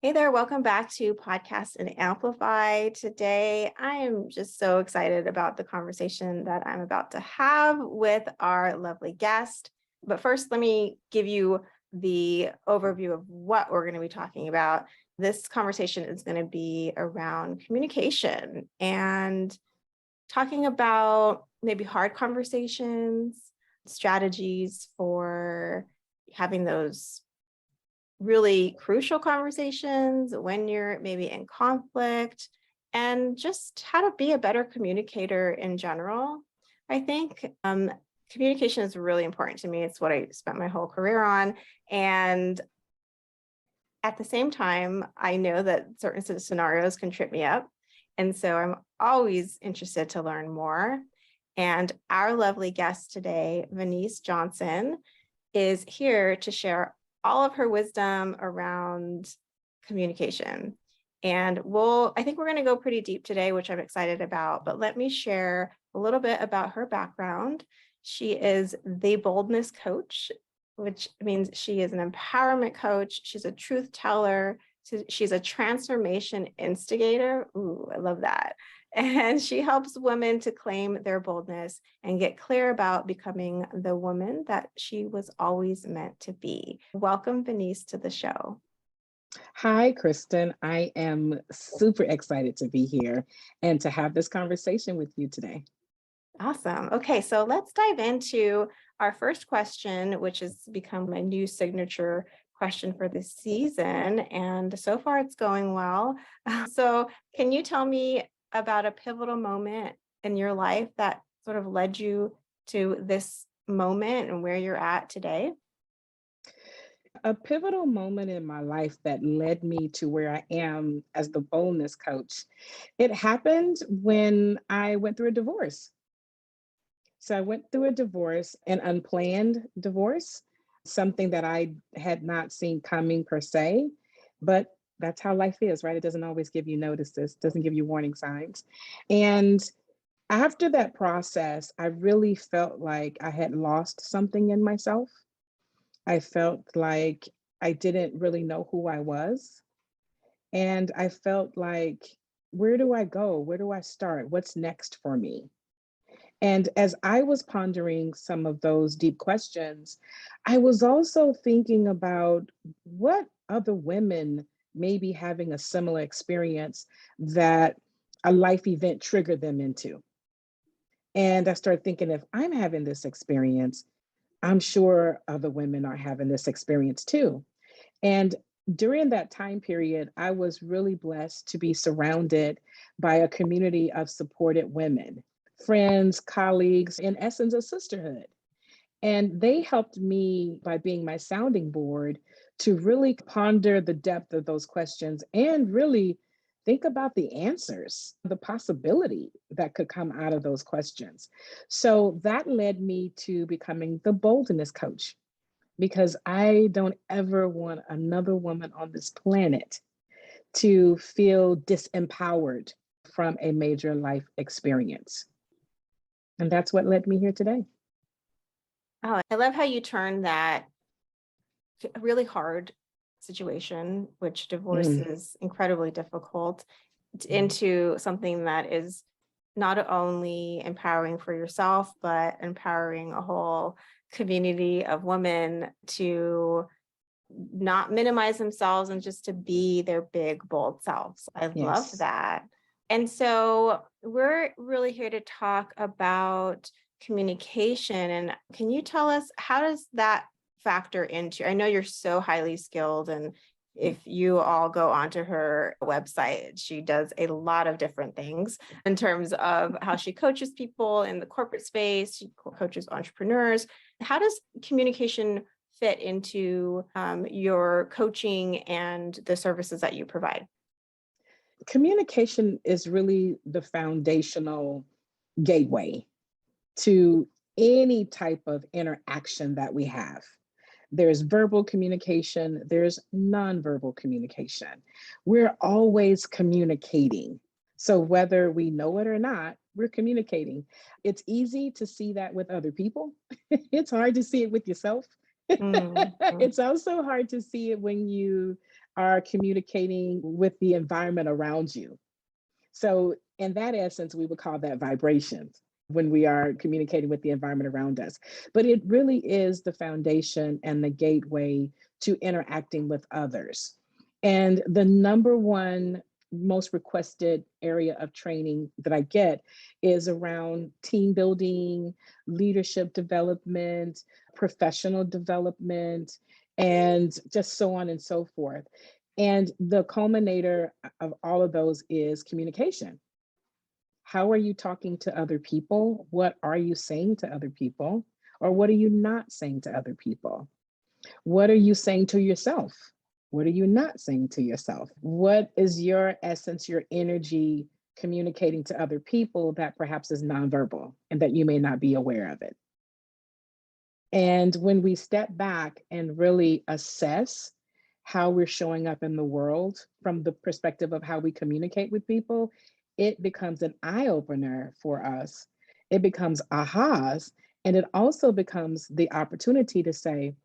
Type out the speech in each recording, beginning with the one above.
Hey there, welcome back to Podcast and Amplify. Today, I am just so excited about the conversation that I'm about to have with our lovely guest. But first, let me give you the overview of what we're going to be talking about. This conversation is going to be around communication and talking about maybe hard conversations, strategies for having those really crucial conversations when you're maybe in conflict, and just how to be a better communicator in general. I think communication is really important to me. It's what I spent my whole career on. And at the same time, I know that certain scenarios can trip me up. And so I'm always interested to learn more. And our lovely guest today, Vaneese Johnson, is here to share all of her wisdom around communication. And I think we're going to go pretty deep today, which I'm excited about, but let me share a little bit about her background. She is the Boldness coach, which means she is an empowerment coach. She's a truth teller. She's a transformation instigator. Ooh, I love that. And she helps women to claim their boldness and get clear about becoming the woman that she was always meant to be. Welcome, Vaneese, to the show. Hi, Kristen. I am super excited to be here and to have this conversation with you today. Awesome. Okay, so let's dive into our first question, which has become my new signature question for this season. And so far, it's going well. So, can you tell me about a pivotal moment in your life that sort of led you to this moment and where you're at today? A pivotal moment in my life that led me to where I am as the boldness coach. It happened when I went through a divorce. So I went through a divorce, an unplanned divorce, something that I had not seen coming per se, but that's how life is, right? It doesn't always give you notices, doesn't give you warning signs. And after that process, I really felt like I had lost something in myself. I felt like I didn't really know who I was. And I felt like, where do I go? Where do I start? What's next for me? And as I was pondering some of those deep questions, I was also thinking about what other women may be having a similar experience that a life event triggered them into. And I started thinking, if I'm having this experience, I'm sure other women are having this experience too. And during that time period, I was really blessed to be surrounded by a community of supported women, friends, colleagues, in essence, a sisterhood. And they helped me by being my sounding board to really ponder the depth of those questions and really think about the answers, the possibility that could come out of those questions. So that led me to becoming the boldness coach because I don't ever want another woman on this planet to feel disempowered from a major life experience. And that's what led me here today. Oh, I love how you turn that really hard situation, which divorce Mm, is incredibly difficult, mm, into something that is not only empowering for yourself, but empowering a whole community of women to not minimize themselves and just to be their big, bold selves. I love yes. that. And so we're really here to talk about communication. And can you tell us, how does that factor into? I know you're so highly skilled, and if you all go onto her website, she does a lot of different things in terms of how she coaches people in the corporate space. She coaches entrepreneurs. How does communication fit into your coaching and the services that you provide? Communication is really the foundational gateway to any type of interaction that we have. There's verbal communication, there's nonverbal communication. We're always communicating. So whether we know it or not, we're communicating. It's easy to see that with other people. It's hard to see it with yourself. Mm-hmm. It's also hard to see it when you are communicating with the environment around you. So, in that essence, we would call that vibrations when we are communicating with the environment around us. But it really is the foundation and the gateway to interacting with others. And the number one most requested area of training that I get is around team building, leadership development, professional development, and just so on and so forth. And the culminator of all of those is communication. How are you talking to other people? What are you saying to other people? Or what are you not saying to other people? What are you saying to yourself? What are you not saying to yourself? What is your essence, your energy communicating to other people that perhaps is nonverbal and that you may not be aware of it? And when we step back and really assess how we're showing up in the world from the perspective of how we communicate with people, it becomes an eye opener for us. It becomes ahas. And it also becomes the opportunity to say,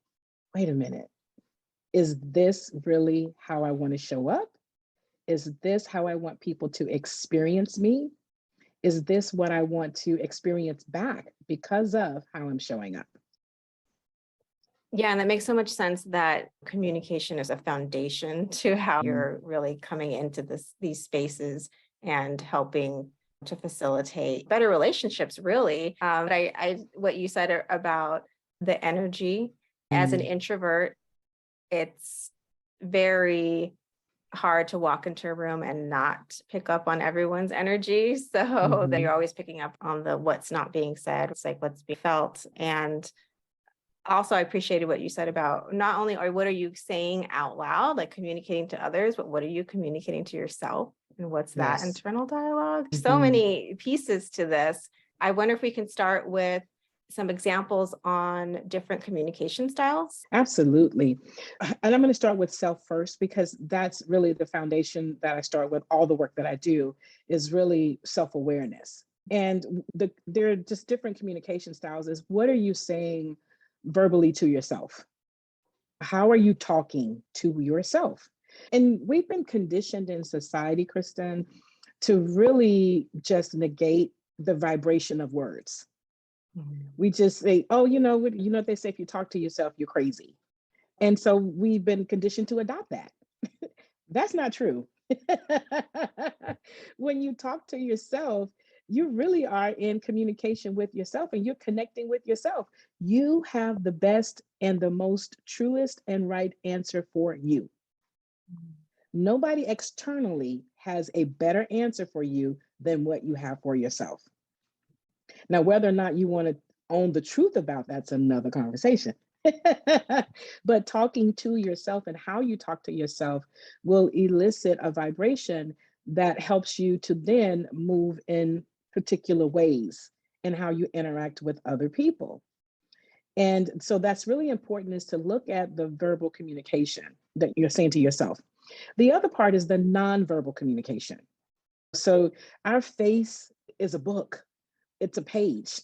wait a minute, is this really how I want to show up? Is this how I want people to experience me? Is this what I want to experience back because of how I'm showing up? Yeah, and that makes so much sense that communication is a foundation to how you're really coming into these spaces and helping to facilitate better relationships, really. But what you said about the energy as an introvert, it's very hard to walk into a room and not pick up on everyone's energy. So that you're always picking up on the what's not being said. It's like what's being felt. And also, I appreciated what you said about not only or what are you saying out loud, like communicating to others, but what are you communicating to yourself? And what's that Yes. internal dialogue? So many pieces to this. I wonder if we can start with some examples on different communication styles. Absolutely. And I'm going to start with self first because that's really the foundation that I start with. All the work that I do is really self awareness. And there are just different communication styles. Is what are you saying verbally to yourself? How are you talking to yourself? And we've been conditioned in society, Kristen, to really just negate the vibration of words. We just say, oh, you know what they say, if you talk to yourself, you're crazy. And so we've been conditioned to adopt that. That's not true. When you talk to yourself, you really are in communication with yourself and you're connecting with yourself. You have the best and the most truest and right answer for you. Nobody externally has a better answer for you than what you have for yourself. Now, whether or not you want to own the truth about that's another conversation. But talking to yourself and how you talk to yourself will elicit a vibration that helps you to then move in particular ways in how you interact with other people. And so that's really important, is to look at the verbal communication that you're saying to yourself. The other part is the nonverbal communication. So our face is a book. It's a page,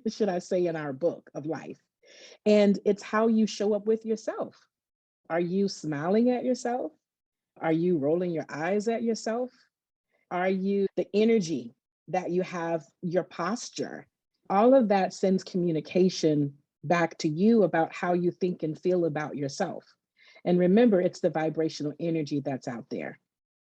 should I say, in our book of life. And it's how you show up with yourself. Are you smiling at yourself? Are you rolling your eyes at yourself? Are you the energy that you have, your posture? All of that sends communication back to you about how you think and feel about yourself. And remember, it's the vibrational energy that's out there.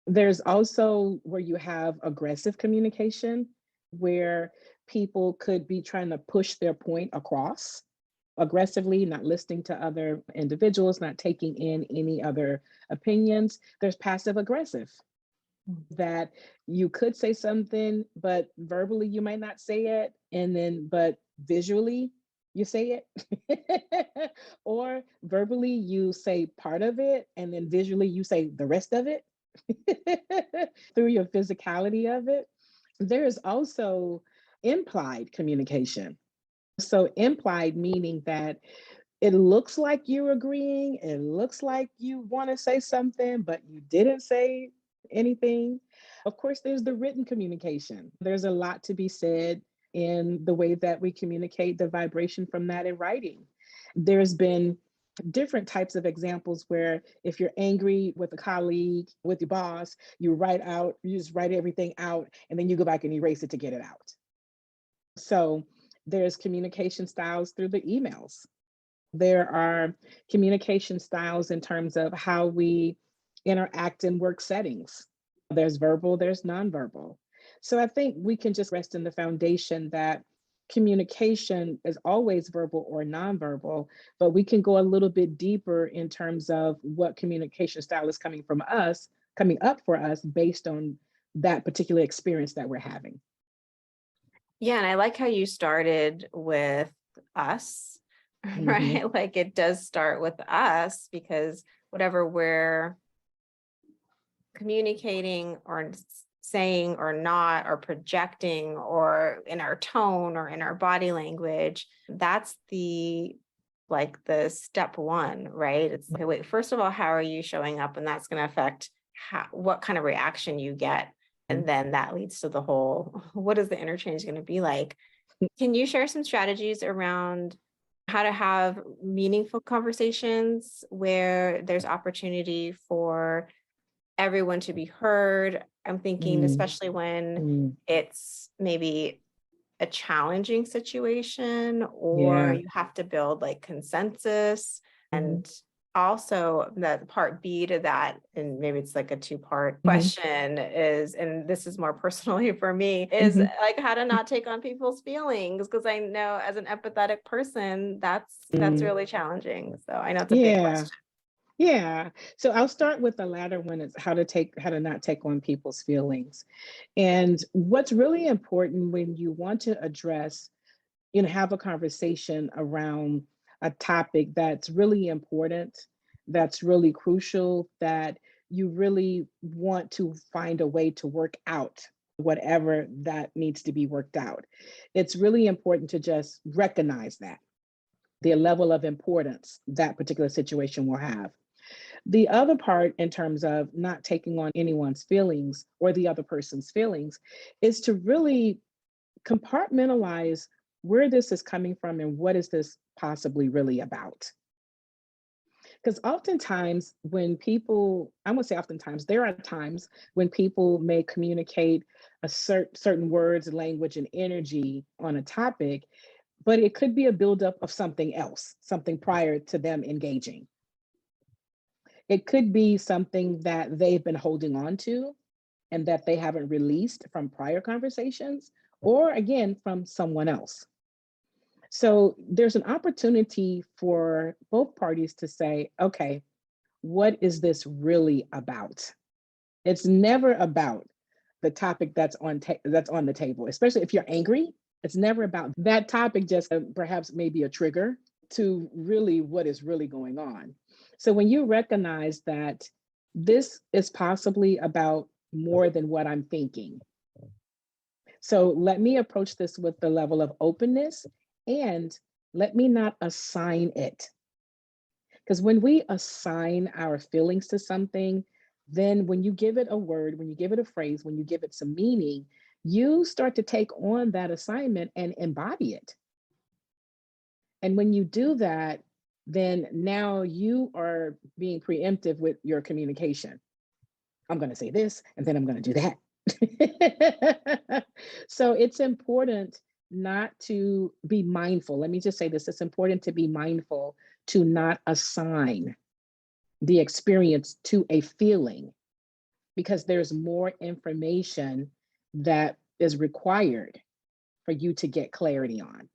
There's also where you have aggressive communication, where people could be trying to push their point across aggressively, not listening to other individuals, not taking in any other opinions. There's passive aggressive, that you could say something, but verbally you might not say it. But visually you say it. Or verbally you say part of it, and then visually you say the rest of it through your physicality of it. There is also implied communication. So, implied meaning that it looks like you're agreeing, it looks like you want to say something, but you didn't say anything. Of course, there's the written communication. There's a lot to be said in the way that we communicate, the vibration from that in writing. There's been different types of examples where if you're angry with a colleague, with your boss, you just write everything out, and then you go back and erase it to get it out. So there's communication styles through the emails. There are communication styles in terms of how we interact in work settings. There's verbal, there's nonverbal. So I think we can just rest in the foundation that communication is always verbal or nonverbal, but we can go a little bit deeper in terms of what communication style is coming up for us based on that particular experience that we're having. Yeah, and I like how you started with us, Mhm. right? Like it does start with us because whatever we're communicating or saying or not, or projecting, or in our tone or in our body language, that's the step one, right? It's okay, wait, first of all, how are you showing up? And that's going to affect what kind of reaction you get. And then that leads to the whole, what is the interchange going to be like? Can you share some strategies around how to have meaningful conversations where there's opportunity for everyone to be heard? I'm thinking, Mm, especially when mm, it's maybe a challenging situation or yeah. you have to build like consensus. Mhm, And also the part B to that, and maybe it's like a two-part mhm, question is, and this is more personally for me, is mhm, like how to not take on people's feelings. Because I know as an empathetic person, that's mm. really challenging. So I know it's a big Yeah. question. Yeah. So I'll start with the latter one. It's how to not take on people's feelings. And what's really important when you want to address, have a conversation around a topic that's really important, that's really crucial, that you really want to find a way to work out whatever that needs to be worked out. It's really important to just recognize that the level of importance that particular situation will have. The other part, in terms of not taking on anyone's feelings or the other person's feelings, is to really compartmentalize where this is coming from and what is this possibly really about. Because oftentimes, I won't say oftentimes, there are times when people may communicate certain words, language, and energy on a topic, but it could be a buildup of something else, something prior to them engaging. It could be something that they've been holding on to and that they haven't released from prior conversations, or again, from someone else. So there's an opportunity for both parties to say, okay, what is this really about? It's never about the topic that's on the table, especially if you're angry. It's never about that topic, just perhaps maybe a trigger to really what is really going on. So when you recognize that this is possibly about more than what I'm thinking, so let me approach this with the level of openness, and let me not assign it. Because when we assign our feelings to something, then when you give it a word, when you give it a phrase, when you give it some meaning, you start to take on that assignment and embody it. And when you do that, then now you are being preemptive with your communication. I'm going to say this, and then I'm going to do that. So it's important not to be mindful. Let me just say this, it's important to be mindful to not assign the experience to a feeling, because there's more information that is required for you to get clarity on.